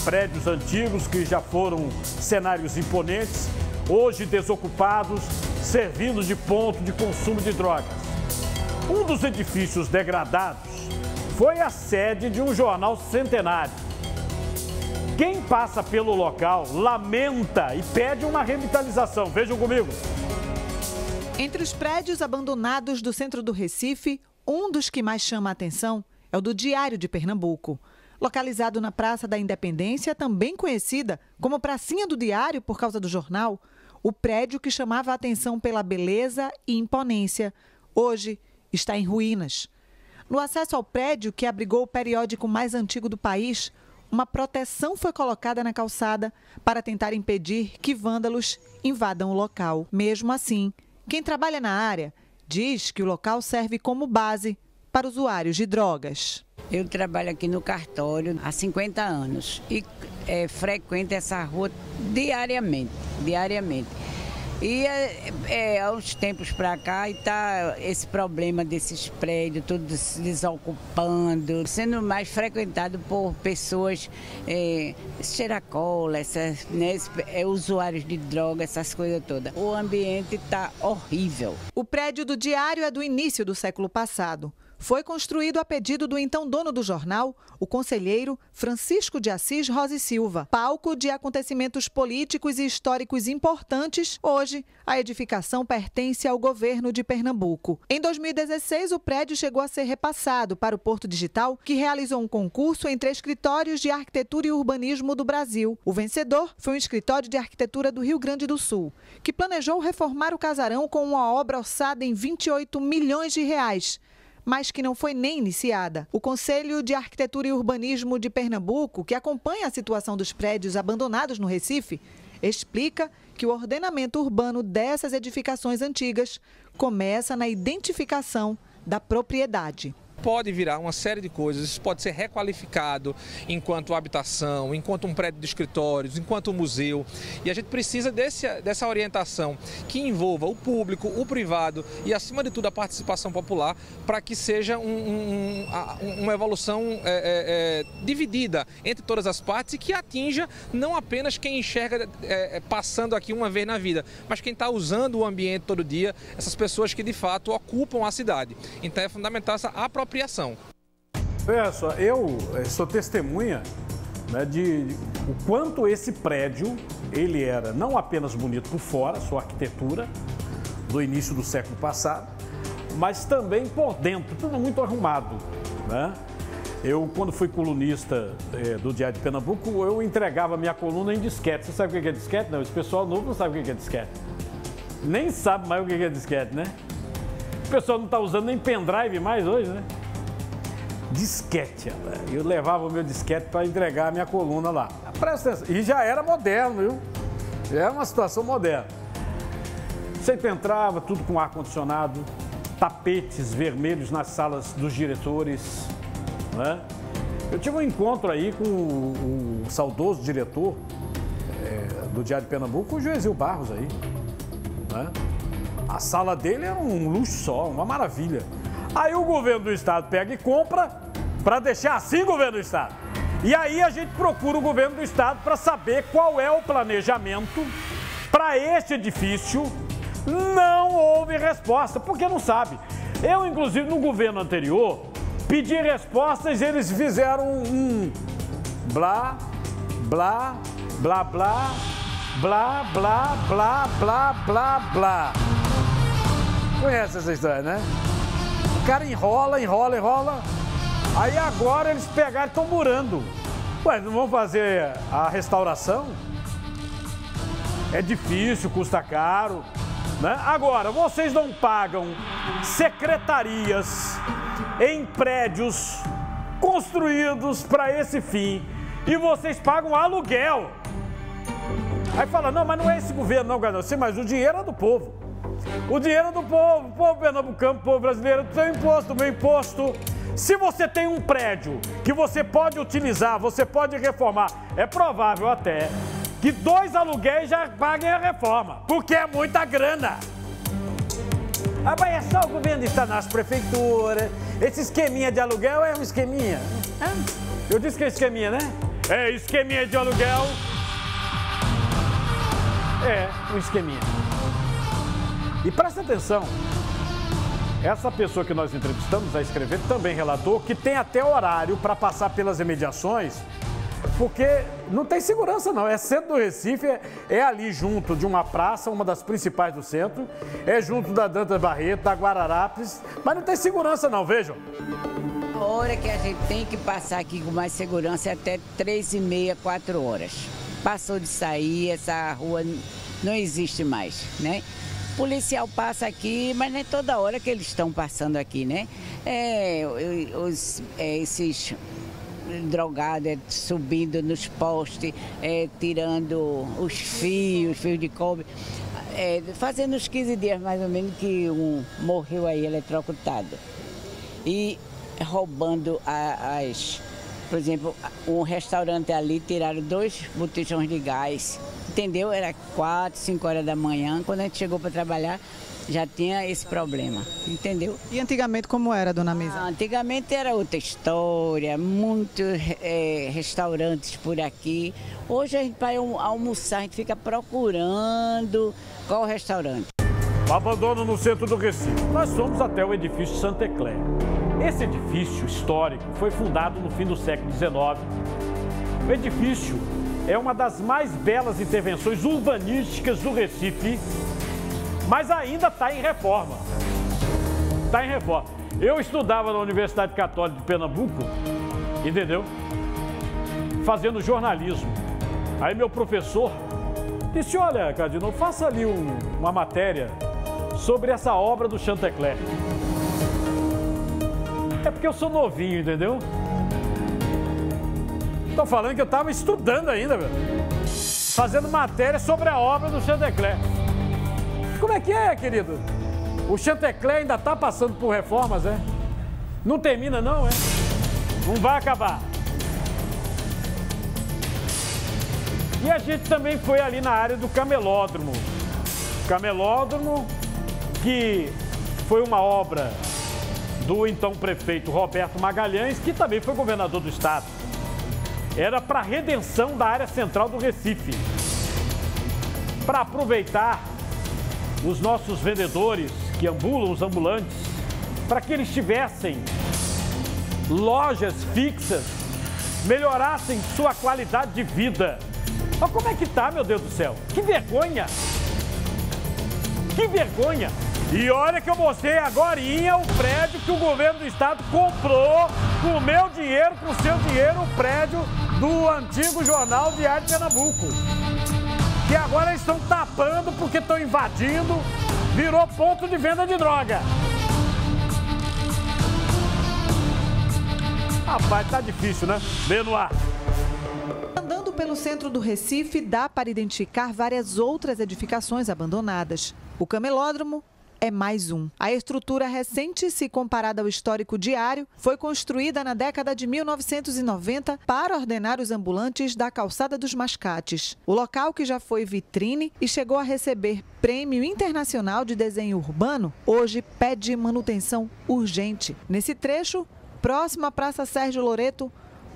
prédios antigos que já foram cenários imponentes, hoje desocupados, servindo de ponto de consumo de drogas. Um dos edifícios degradados foi a sede de um jornal centenário. Quem passa pelo local lamenta e pede uma revitalização. Vejam comigo. Entre os prédios abandonados do centro do Recife, um dos que mais chama a atenção é o do Diário de Pernambuco. Localizado na Praça da Independência, também conhecida como Pracinha do Diário por causa do jornal, o prédio que chamava a atenção pela beleza e imponência, hoje está em ruínas. No acesso ao prédio, que abrigou o periódico mais antigo do país, uma proteção foi colocada na calçada para tentar impedir que vândalos invadam o local. Mesmo assim, quem trabalha na área diz que o local serve como base para usuários de drogas. Eu trabalho aqui no cartório há 50 anos e frequento essa rua diariamente. E há uns tempos para cá está esse problema desses prédios, todos se desocupando, sendo mais frequentado por pessoas cheiracola, usuários de droga, essas coisas todas. O ambiente está horrível. O prédio do Diário é do início do século passado. Foi construído a pedido do então dono do jornal, o conselheiro Francisco de Assis Rosa e Silva. Palco de acontecimentos políticos e históricos importantes, hoje a edificação pertence ao governo de Pernambuco. Em 2016, o prédio chegou a ser repassado para o Porto Digital, que realizou um concurso entre escritórios de arquitetura e urbanismo do Brasil. O vencedor foi um escritório de arquitetura do Rio Grande do Sul, que planejou reformar o casarão com uma obra orçada em 28 milhões de reais. Mas que não foi nem iniciada. O Conselho de Arquitetura e Urbanismo de Pernambuco, que acompanha a situação dos prédios abandonados no Recife, explica que o ordenamento urbano dessas edificações antigas começa na identificação da propriedade. Pode virar uma série de coisas, isso pode ser requalificado enquanto habitação, enquanto um prédio de escritórios, enquanto um museu. E a gente precisa dessa orientação que envolva o público, o privado e, acima de tudo, a participação popular, para que seja uma evolução dividida entre todas as partes e que atinja não apenas quem enxerga passando aqui uma vez na vida, mas quem está usando o ambiente todo dia, essas pessoas que de fato ocupam a cidade. Então é fundamental essa apropriação. Olha só, eu sou testemunha, né, de o quanto esse prédio, ele era não apenas bonito por fora, sua arquitetura, do início do século passado, mas também por dentro, tudo muito arrumado, né? Eu, quando fui colunista do Diário de Pernambuco, eu entregava minha coluna em disquete. Você sabe o que é disquete? Não, esse pessoal novo não sabe o que é disquete. Nem sabe mais o que é disquete, né? O pessoal não está usando nem pendrive mais hoje, né? Disquete, eu levava o meu disquete para entregar a minha coluna lá. Presta atenção, e já era moderno, viu? Já era uma situação moderna. Você entrava, tudo com ar-condicionado, tapetes vermelhos nas salas dos diretores, né? Eu tive um encontro aí com o saudoso diretor do Diário de Pernambuco, o Joesil Barros aí, né? A sala dele era um luxo só, uma maravilha. Aí o governo do estado pega e compra para deixar assim o governo do estado. E aí a gente procura o governo do estado para saber qual é o planejamento para este edifício. Não houve resposta, porque não sabe. Eu, inclusive, no governo anterior, pedi respostas e eles fizeram um blá, blá, blá, blá, blá, blá, blá, blá, blá, blá. Conhece essa história, né? O cara enrola. Aí agora eles pegaram e estão murando. Ué, não vão fazer a restauração? É difícil, custa caro, né? Agora, vocês não pagam secretarias em prédios construídos para esse fim e vocês pagam aluguel. Aí fala, não, mas não é esse governo não, Gadão. Sim, mas o dinheiro é do povo. O dinheiro é do povo, o povo pernambucano, o povo brasileiro, do seu imposto, do meu imposto. Se você tem um prédio que você pode utilizar, você pode reformar, é provável até que 2 aluguéis já paguem a reforma, porque é muita grana. Ah, mas é só o governo estar nas prefeituras, esse esqueminha de aluguel é um esqueminha. Eu disse que é esqueminha, né? É, esqueminha de aluguel. É, um esqueminha. E presta atenção, essa pessoa que nós entrevistamos, a escrever, também relatou que tem até horário para passar pelas imediações, porque não tem segurança não, é centro do Recife, é ali junto de uma praça, uma das principais do centro, é junto da Dantas Barreto, da Guararapes, mas não tem segurança não, vejam. A hora que a gente tem que passar aqui com mais segurança é até 3h30, 4 horas. Passou de sair, essa rua não existe mais, né? O policial passa aqui, mas não é toda hora que eles estão passando aqui, né? Esses drogados subindo nos postes, tirando os fios de cobre. Fazendo uns 15 dias mais ou menos que um morreu aí eletrocutado. E roubando por exemplo, um restaurante ali, tiraram 2 botijões de gás, entendeu? Era 4, 5 horas da manhã, quando a gente chegou para trabalhar, já tinha esse problema, entendeu? E antigamente como era, dona Misa? Antigamente era outra história, muitos restaurantes por aqui. Hoje a gente vai almoçar, a gente fica procurando qual restaurante. O abandono no centro do Recife. Nós fomos até o edifício Santa Ecléia. Esse edifício histórico foi fundado no fim do século XIX. O edifício é uma das mais belas intervenções urbanísticas do Recife, mas ainda está em reforma. Está em reforma. Eu estudava na Universidade Católica de Pernambuco, entendeu? Fazendo jornalismo. Aí meu professor disse, olha, Cardinal, faça ali uma matéria sobre essa obra do Chantecler. É porque eu sou novinho, entendeu? Tô falando que eu tava estudando ainda, velho. Fazendo matéria sobre a obra do Chantecler. Como é que é, querido? O Chantecler ainda tá passando por reformas, é? Não termina não, é? Não vai acabar. E a gente também foi ali na área do Camelódromo. Camelódromo, que foi uma obra do então prefeito Roberto Magalhães, que também foi governador do estado. Era para a redenção da área central do Recife. Para aproveitar os nossos vendedores que ambulam, os ambulantes, para que eles tivessem lojas fixas, melhorassem sua qualidade de vida. Mas como é que tá, meu Deus do céu? Que vergonha! Que vergonha! E olha que eu mostrei agorinha o prédio que o governo do estado comprou com o meu dinheiro, com o seu dinheiro, o prédio do antigo jornal Diário de Pernambuco. Que agora eles estão tapando porque estão invadindo, virou ponto de venda de droga. Rapaz, tá difícil, né? Vê no ar. Andando pelo centro do Recife, dá para identificar várias outras edificações abandonadas. O Camelódromo é mais um. A estrutura recente, se comparada ao histórico diário, foi construída na década de 1990 para ordenar os ambulantes da Calçada dos Mascates. O local, que já foi vitrine e chegou a receber Prêmio Internacional de Desenho Urbano, hoje pede manutenção urgente. Nesse trecho, próximo à Praça Sérgio Loreto,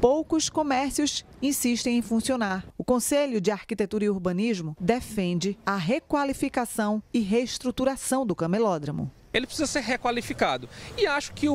poucos comércios insistem em funcionar. O Conselho de Arquitetura e Urbanismo defende a requalificação e reestruturação do Camelódromo. Ele precisa ser requalificado. E acho que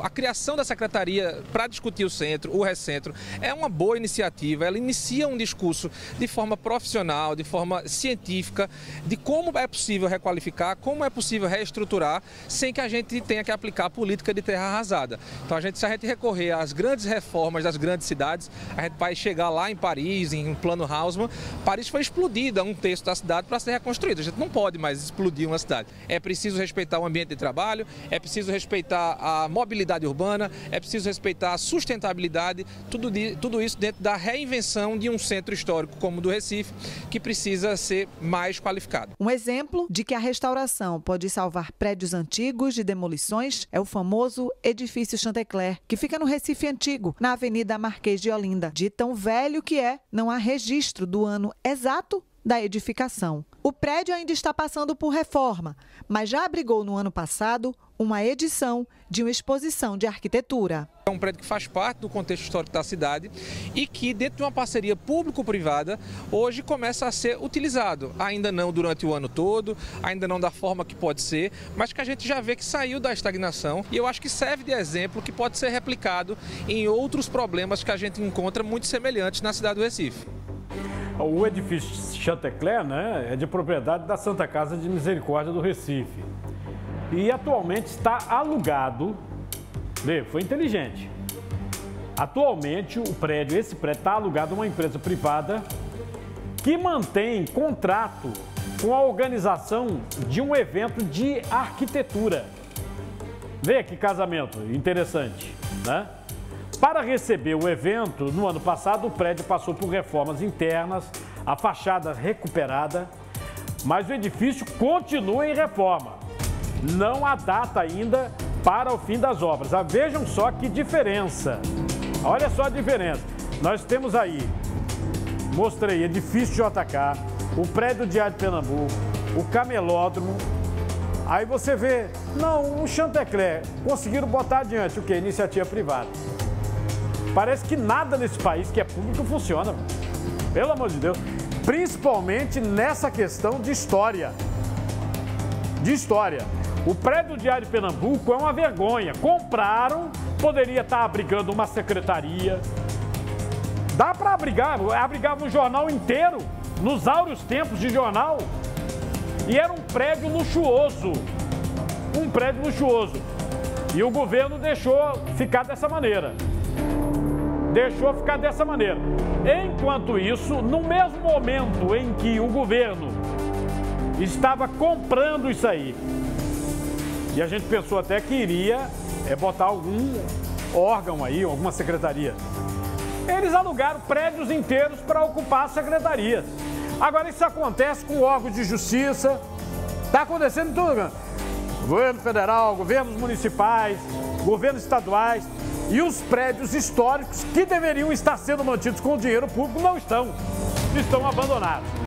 a criação da secretaria para discutir o centro, o recentro, é uma boa iniciativa. Ela inicia um discurso de forma profissional, de forma científica, de como é possível requalificar, como é possível reestruturar, sem que a gente tenha que aplicar a política de terra arrasada. Então, se a gente recorrer às grandes reformas das grandes cidades, a gente vai chegar lá em Paris, em Plano Haussmann. Paris foi explodida, 1/3 da cidade, para ser reconstruída. A gente não pode mais explodir uma cidade. É preciso respeitar o ambiente de trabalho, é preciso respeitar a mobilidade urbana, é preciso respeitar a sustentabilidade, tudo isso dentro da reinvenção de um centro histórico como o do Recife, que precisa ser mais qualificado. Um exemplo de que a restauração pode salvar prédios antigos de demolições é o famoso edifício Chantecler, que fica no Recife Antigo, na Avenida Marquês de Olinda. De tão velho que é, não há registro do ano exato da edificação. O prédio ainda está passando por reforma, mas já abrigou no ano passado uma edição de uma exposição de arquitetura. É um prédio que faz parte do contexto histórico da cidade e que, dentro de uma parceria público-privada, hoje começa a ser utilizado. Ainda não durante o ano todo, ainda não da forma que pode ser, mas que a gente já vê que saiu da estagnação e eu acho que serve de exemplo que pode ser replicado em outros problemas que a gente encontra muito semelhantes na cidade do Recife. O edifício Chantecler, né, é de propriedade da Santa Casa de Misericórdia do Recife. E atualmente está alugado, foi inteligente. Atualmente esse prédio está alugado a uma empresa privada que mantém contrato com a organização de um evento de arquitetura. Vê que casamento interessante, né? Para receber o evento, no ano passado, o prédio passou por reformas internas, a fachada recuperada, mas o edifício continua em reforma. Não há data ainda para o fim das obras. Vejam só que diferença. Olha só a diferença. Nós temos aí, mostrei, edifício JK, o prédio Diário de Pernambuco, o camelódromo. Aí você vê, não, o Chantecler, conseguiram botar adiante o quê? Iniciativa privada. Parece que nada nesse país que é público funciona, pelo amor de Deus. Principalmente nessa questão de história. O prédio Diário de Pernambuco é uma vergonha. Compraram, poderia estar abrigando uma secretaria. Dá para abrigar, abrigava um jornal inteiro, nos áureos tempos de jornal. E era um prédio luxuoso. E o governo deixou ficar dessa maneira. Enquanto isso, no mesmo momento em que o governo estava comprando isso aí, e a gente pensou até que iria botar algum órgão aí, alguma secretaria, eles alugaram prédios inteiros para ocupar as secretarias. Agora isso acontece com órgãos de justiça, está acontecendo em tudo, governo federal, governos municipais, governos estaduais. E os prédios históricos que deveriam estar sendo mantidos com dinheiro público não estão abandonados.